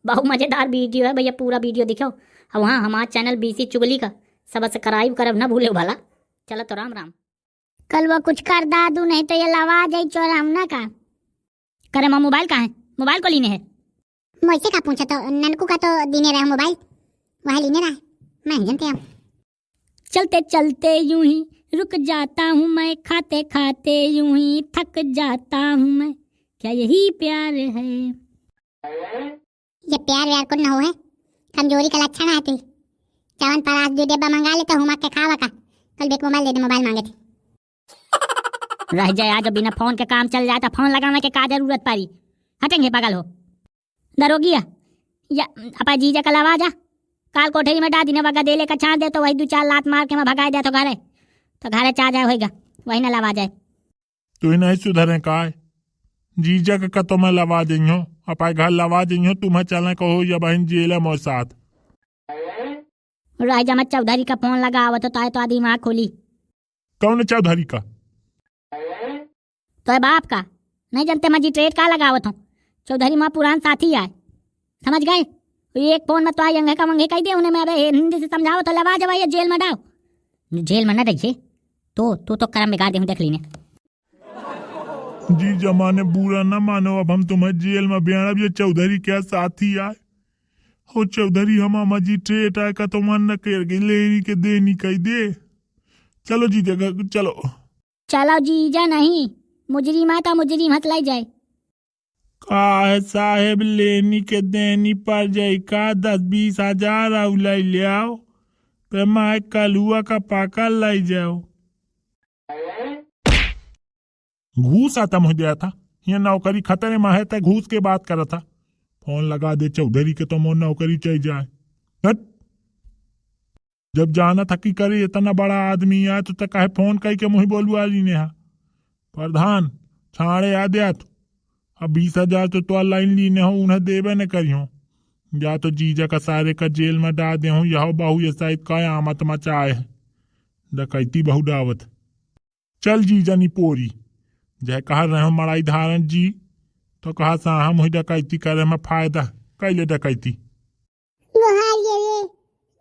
बहुत मजेदार वीडियो है भैया, पूरा वीडियो दिखाओ। अब वहाँ हमारा चैनल बीसी चुगली का सब्सक्राइब करब ना भूले भला। चलो तो राम राम। कल वो कुछ कर दादू, नहीं तो ये लवा जाई चोराम ना का करे। माँ मोबाइल कहाँ है? मोबाइल को लीने है मुझसे का पूछा तो ननकू का तो दीने रहे मोबाइल, वहाँ लीने रहा मैं जानते हम। चलते चलते यूं ही रुक जाता हूँ मैं, खाते खाते यूं ही थक जाता हूँ मैं, क्या यही प्यार है? ये प्यार व्यार को न हो है, कमजोरी का लक्षण है। तू चावन परास दे डेब्बा मंगा ले तो हुमा के खावा का। कल बेक मोबाइल दे दे, मोबाइल मांगे थे। रह जाए आज बिना फोन के काम चल जाए तो फोन लगाने के का जरूरत पड़ी? हटेंगे पागल हो दरोगिया या अपा जीजा कल आवाज आ काल कोठरी में डाल दीने बगा दे ले का छाड़ दे तो वही 2-4 लात मार के मैं भगाए दे तो घरे चा जाए होएगा, वही ना लवा जाए। तू ही नहीं सुधरे का जीजा का तो मैं लवा देंगे अपाय घर लवा देंगे। तुम्हें चलने कहो या बहन जेल मोर साथ। राजा मैं चौधरी का फोन लगा आवत तो आए तो आदि दिमाग खोली। कौन चौधरी का? तो बाप का नहीं जानते मजिस्ट्रेट का लगावत हूँ। चौधरी माँ पुरान साथी आए, समझ गए? एक फोन में तो आई अंगे का मंगे कही दे उन्हें, मैं हिंदी से समझाओ तो लवा जब ये जेल में डाओ। जेल में न रहिए तो करम बिगाड़ दे, देख लीने। जी जमाने बुरा न मानो, अब हम तुम्हें जेल में बयान। अब ये चौधरी क्या साथी आए हो? चौधरी हम मजिस्ट्रेट आए का तो मन न कर गई लेनी के देनी कही दे। चलो जी जगह चलो। चलो जीजा नहीं मुजरिम आता, मुजरिम हथ लाई जाए। का है साहेब लेनी के देनी पर जाई का 10-20 हजार लाई ले आओ पे मैं कलुआ का पाका लाई जाओ। घूस आता मुझे दिया था ये नौकरी खतरे में है तक घूस के बात करा था। फोन लगा दे चौधरी के तो मोर नौकरी चाहिए जाए। हट जब जाना था कि करे इतना बड़ा आदमी आए तो तक है फोन कही के मुझे बोलू आली ने प्रधान छाड़े आ दिया तो अब 20 हजार तो लाइन लीने हो उन्हें देवे न करी हो। या तो जीजा का सारे का जेल में डाल दे हूँ यह बहु ये शायद का आमत मचाए है डकैती बहु डावत। चल जीजा नी पोरी जय कहा रहे हो मड़ाई धारण जी तो कहा साहा मुझे डकैती करे में फायदा कैले डकैती।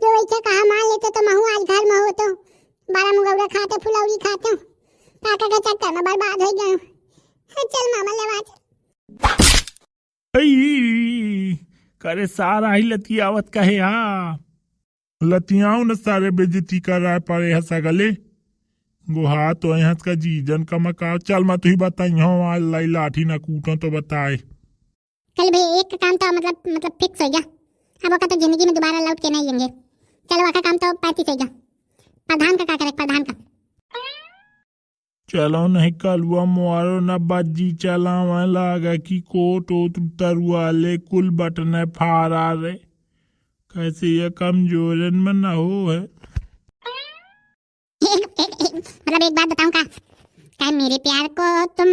जो वैसा कहा मान लेते तो महू आज घर में हो तो 12 मुगौरा खाते फुलौरी खाते हूँ काका के चक्कर में बर्बाद हो गया। चल मामा लवा करे सारा ही लतियावत कहे। हाँ लतियाओं न सारे बेजती कर रहा पड़े है सगले गुहा तो यहाँ का जीजन का मकाओ। चल मैं तु ही बताई हो लाई लाठी ना कूटो तो बताए। कल भाई एक काम तो मतलब फिक्स हो गया, अब वो का तो जिंदगी में दोबारा लौट के नहीं आएंगे। चलो का काम तो 35 हो गया। प्रधान का क्या करे? प्रधान का चलो नहीं कलुआ मुआरो न बज्जी चलावा लागा कि कोट ओट तरुआ ले कुल बटन फारा रे कैसे ये कमजोरन में न हो है। मतलब एक बात बताऊं का मेरे प्यार को तुम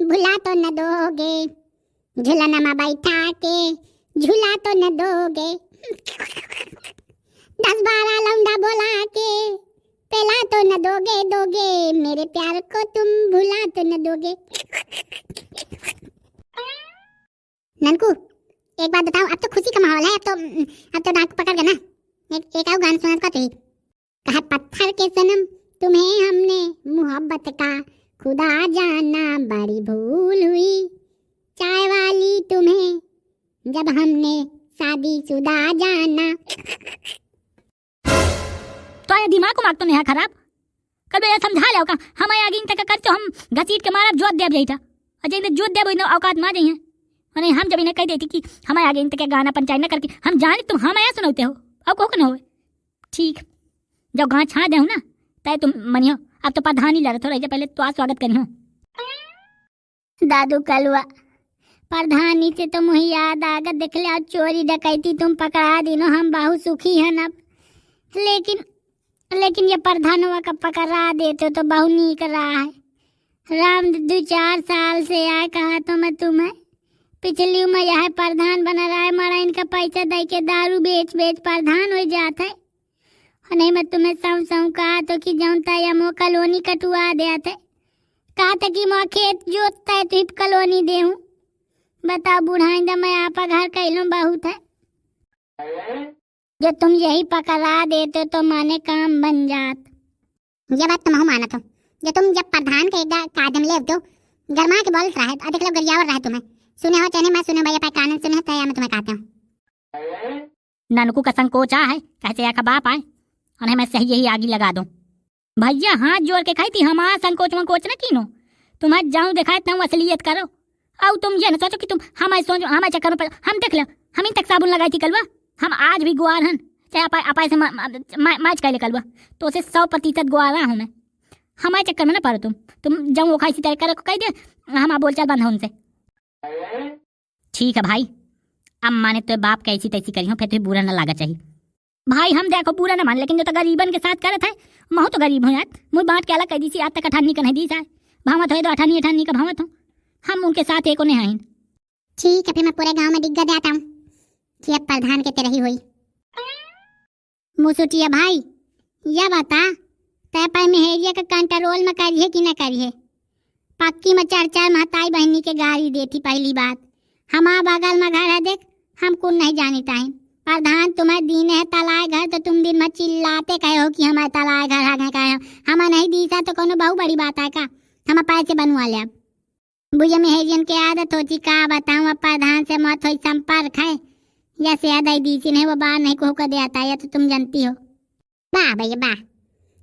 भुला तो न दोगे, झूलना में बैठा के झूला तो न दोगे, 10-12 लौंडा बोला के पेला तो न दोगे मेरे प्यार को तुम भुला तो न दोगे। ननकू एक बात बताओ, अब तो खुशी का माहौल है, अब तो डाक पकड़ गया ना। एक और गाना सुना तो कहा पत्थर के सनम तुम्हें हमने मोहब्बत का खुदा जाना बड़ी भूल हुई, चाय वाली तुम्हें जब हमने शादीशुदा जाना। तो ये दिमाग को मारतो नहीं खराब कभी ये समझा लो का हम आगे तक कर तो हम घसीट के मारा जोत देब जाइता अजय ने जोत देब इनो औकात मा जइए अने हम जब इन्हें कह देती कि हम आगे तक गाना पंचायत न करके हम जाने तुम हम आया सुनाते हो अब को न हो ठीक जब गां छा दे ना तय तुम मनियो। अब तो प्रधान ही लड़ थोड़ा पहले तो स्वागत करियो। दादू कलुआ प्रधानी से तो मुझे याद आ गया, देख ले चोरी डकैती तुम पकड़ा दिनो, हम बहुत सुखी हैं अब। लेकिन ये प्रधानवा का पकड़ा देते तो बहुत नीक रहा है। राम 2-4 साल से आए कहा तो मैं तुम्हें पिछली उम्र यह प्रधान बना रहा है, मारा इनका पैसा दे के दारू बेच प्रधान हो जाता है। और नहीं मैं तुम्हें सौ कहा तो कि जानता या मो कॉलोनी कटुआ देते, कहा था कि मो खेत जोतता है तो कॉलोनी दे हूँ। बताओ बुढ़ाइंदा मैं आपा घर कैलो बहुत है। जो तुम यही पकड़ा देते तो माने काम बन जात। ये बात तुम मानत हो, जो तुम जब प्रधान के कादम ले दो गरमा के बोलत रहे अधिक लोग गरियावर रहे तुम्हें सुने हो चाहे मैं सुने भैया पे कानन सुने तो मैं तुम्हें कहता हूँ। ननकू का संकोच आ है कैसे या का बाप आए और मैं सही यही आगी लगा दूं। भैया हाथ जोड़ के खाई थी हमारा संकोच मंकोच न कीनो तुम्हें जाऊं दिखाए तुम असलियत करो। अब तुम ये न सोचो कि तुम हमारे सोचो हमारे चक्करों पर हम देख लो हम ही तक साबुन लगाई थी कलवा। हम आज भी गुआर हन चाहे अपाय से माच कैले कलवा तो उसे 100% गुआरा हूँ मैं। हमारे चक्कर में ना पड़ो तुम जाऊँ वो खाई सी तरह करो कह दे हमारा बोलचाल बंद हो उनसे। ठीक है भाई अब माने तो बाप कैसी तैसी करी हो फिर तो बुरा न लागा चाहिए। भाई हम देखो पूरा न मान लेकिन जो तो गरीबन के साथ करत है मैं तो गरीब हूँ यार मुझ बांट के अलग कह दी सी आज तक 98 का नहीं दी साहब भावत हो तो 98 का भावत हो हम उनके साथ एक नहीं आइन। ठीक है फिर मैं पूरे गांव में दिग्गज आता हूँ कि अब प्रधान के तरह ही हुई। मुसुटिया भाई यह बता तय पर मेहरिया का कंट्रोल में करिए कि न करिए। पक्की में 4 महताई बहनी के गाड़ी देती पहली बात हमारा बगल में घर है देख हम कुछ नहीं जानी टाइम प्रधान तुम्हें दीने है तलाए घर तो तुम दिन में चिल्लाते कहे हो कि हमारे तलाए घर आगे कहे हो हमें नहीं दीसा तो कोनो बहुत बड़ी बात है का हम पैसे बनवा ले। अब बुझे मेहरियन के आदत होती का बताऊँ अब प्रधान से मत हो संपर्क है या से आदाई दी सी नहीं वो बाहर नहीं को दे आता या तो तुम जानती हो। वाह भैया वाह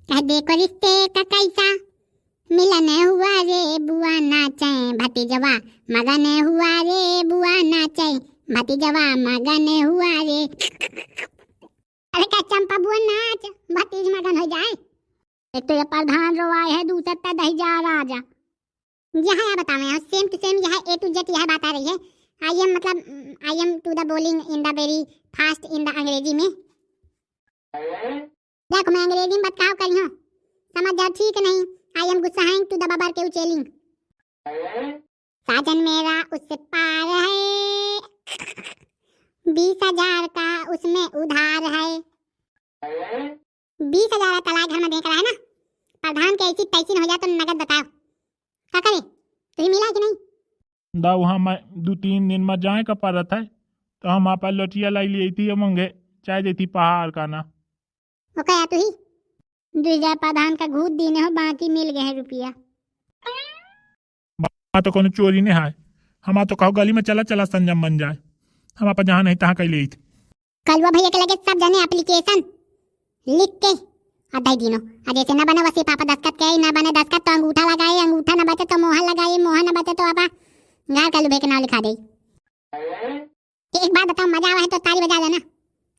कह देखो रिश्ते का कैसा मिलन हुआ रे बुआ नाचे भतीजवा मगन हुआ रे बुआ नाचे भतीजवा मगन हुआ रे। अरे क्या चंपा बुआ नाच भतीज मगन हो जाए। एक तो ये प्रधान रोवाए है दूसरा तक दही जा राजा यहाँ बतावे सेम टू सेम यहाँ A to Z यह बात आ रही है। I am to the bowling in the very fast in the अंग्रेजी में। देखो मैं अंग्रेजी में बताओ करी हूँ समझ जाओ ठीक नहीं। आई एम गुस्सा टू द बबर के उचेलिंग साजन मेरा उससे पार है 20,000 का उसमें उधार है। 20,000 तलाक घर में देख रहा है ना प्रधान के ऐसी तैसी हो जाए तो नगद बताओ क्या करे तुझे मिला कि नहीं। दाऊ हम 2-3 दिन में जाए का परत है तो हम आप लौटिया लाई ली थी मंगे चाय देती पहाड़ का ना वो कहा तू ही 2,000 प्रधान का घूट देने हो बाकी मिल गए हैं रुपया। तो कोनो चोरी नहीं है हम तो कहो गली में चला चला संजम बन जाए हम आप जहाँ नहीं तहाँ कैली थी। कलवा भैया के लगे सब जाने एप्लीकेशन लिख के अधाई दिनों जैसे न बना वैसे पापा दस्तखत के न बने दस्तखत तो अंगूठा लगाए अंगूठा न बचे तो मोहर लगाए मोहर न बचे तो आपा घर कलू भाई के नाम लिखा दे। एक बात बताओ मजा आवा है तो ताली बजा देना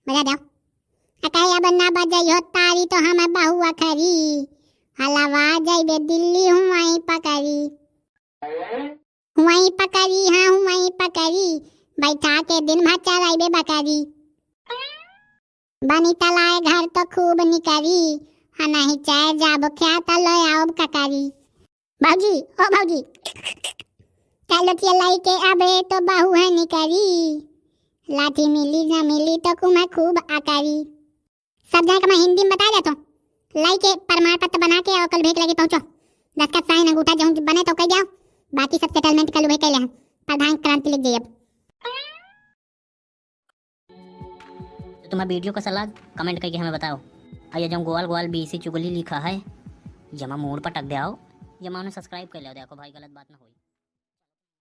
बजा दो अकाया बन्ना बजाई हो तारी तो हम बहुआ खरी हलवा जाइबे दिल्ली हुआई पकड़ी हुआई पकड़ी हाँ हुआई पकड़ी बैठा के दिन भर चराइबे बकरी बनी तलाए घर तो खूब निकरी हाँ नहीं चाहे जाबो क्या तलो आओ ककारी। भाजी ओ भाजी चलो चलाई के अबे तो बहु है निकरी लाठी मिली न मिली तो कुम्हें खूब आकारी। सब जाए का मैं हिंदी में बता देता हूँ लाई के प्रमाण पत्र बना के और कल भेज लगे पहुँचो दस्तखत साइन अंगूठा जो बने तो कह जाओ बाकी सब सेटलमेंट कल भेज ले प्रधान क्रांति लिख दिए। अब तो तुम्हारा वीडियो का सलाह कमेंट करके हमें बताओ। और जब गोल गोल BC चुगली लिखा है जमा मोड़ पर टक दे आओ जमा उन्हें सब्सक्राइब कर लो देखो भाई गलत बात ना हो।